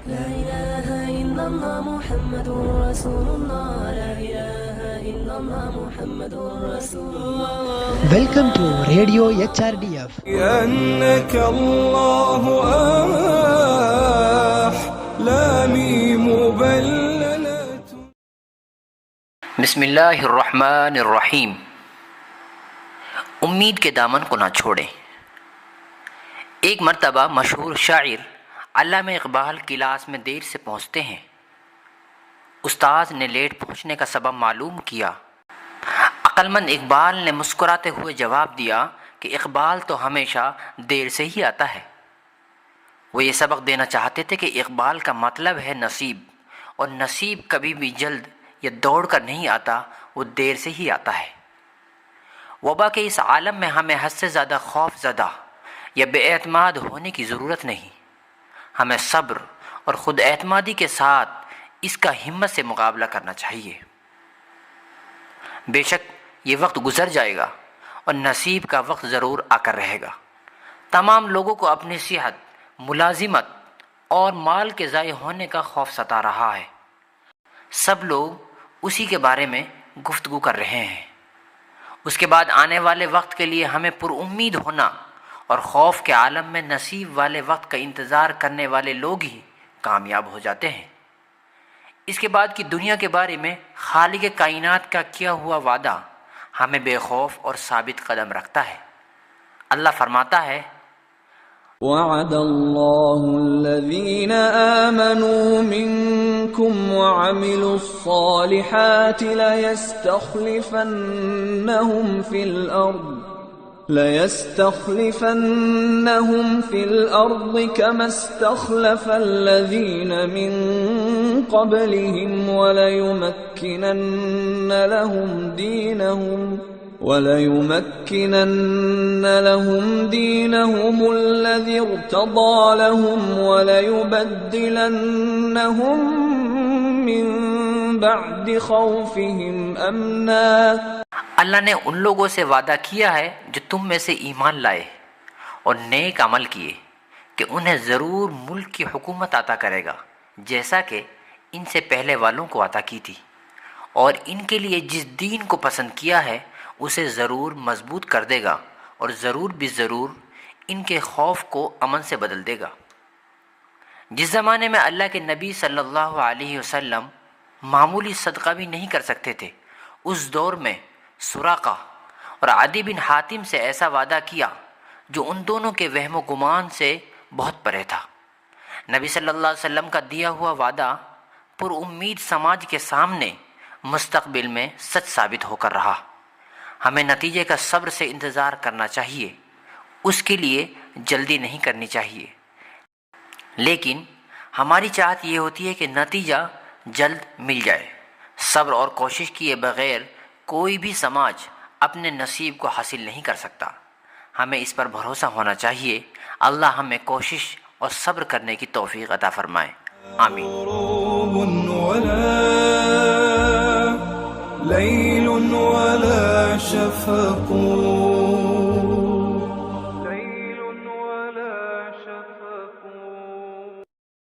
لا إله إلا الله محمد رسول الله لا إله إلا الله محمد رسول الله. Welcome to Radio HRDF. أنك الله أحلامي مبللة. بسم اللہ الرحمن الرحیم. امید کے دامن کو نہ چھوڑیں. ایک مرتبہ مشہور شاعر علامہ اقبال کلاس میں دیر سے پہنچتے ہیں. استاذ نے لیٹ پہنچنے کا سبب معلوم کیا. عقلمند اقبال نے مسکراتے ہوئے جواب دیا کہ اقبال تو ہمیشہ دیر سے ہی آتا ہے. وہ یہ سبق دینا چاہتے تھے کہ اقبال کا مطلب ہے نصیب، اور نصیب کبھی بھی جلد یا دوڑ کر نہیں آتا، وہ دیر سے ہی آتا ہے. وبا کے اس عالم میں ہمیں حد سے زیادہ خوف زدہ یا بے اعتماد ہونے کی ضرورت نہیں. ہمیں صبر اور خود اعتمادی کے ساتھ اس کا ہمت سے مقابلہ کرنا چاہیے. بے شک یہ وقت گزر جائے گا اور نصیب کا وقت ضرور آ کر رہے گا. تمام لوگوں کو اپنی صحت، ملازمت اور مال کے ضائع ہونے کا خوف ستا رہا ہے. سب لوگ اسی کے بارے میں گفتگو کر رہے ہیں. اس کے بعد آنے والے وقت کے لیے ہمیں پر امید ہونا اور خوف کے عالم میں نصیب والے وقت کا انتظار کرنے والے لوگ ہی کامیاب ہو جاتے ہیں. اس کے بعد کی دنیا کے بارے میں خالق کائنات کا کیا ہوا وعدہ ہمیں بے خوف اور ثابت قدم رکھتا ہے. اللہ فرماتا ہے: وعد الله الذين آمنوا منكم وعملوا الصالحات ليستخلفنهم في الأرض كما استخلف الذين من قبلهم وليمكنن لهم دينهم الذي ارتضى لهم وليبدلنهم من بعد خوفهم أمنا. اللہ نے ان لوگوں سے وعدہ کیا ہے جو تم میں سے ایمان لائے اور نیک عمل کیے کہ انہیں ضرور ملک کی حکومت عطا کرے گا جیسا کہ ان سے پہلے والوں کو عطا کی تھی، اور ان کے لیے جس دین کو پسند کیا ہے اسے ضرور مضبوط کر دے گا، اور ضرور بھی ضرور ان کے خوف کو امن سے بدل دے گا. جس زمانے میں اللہ کے نبی صلی اللہ علیہ وسلم معمولی صدقہ بھی نہیں کر سکتے تھے، اس دور میں سراقہ اور عدی بن حاتم سے ایسا وعدہ کیا جو ان دونوں کے وہم و گمان سے بہت پرے تھا. نبی صلی اللہ علیہ وسلم کا دیا ہوا وعدہ پر امید سماج کے سامنے مستقبل میں سچ ثابت ہو کر رہا. ہمیں نتیجے کا صبر سے انتظار کرنا چاہیے، اس کے لیے جلدی نہیں کرنی چاہیے، لیکن ہماری چاہت یہ ہوتی ہے کہ نتیجہ جلد مل جائے. صبر اور کوشش کیے بغیر کوئی بھی سماج اپنے نصیب کو حاصل نہیں کر سکتا. ہمیں اس پر بھروسہ ہونا چاہیے. اللہ ہمیں کوشش اور صبر کرنے کی توفیق عطا فرمائے. آمین. ليل ولا شفق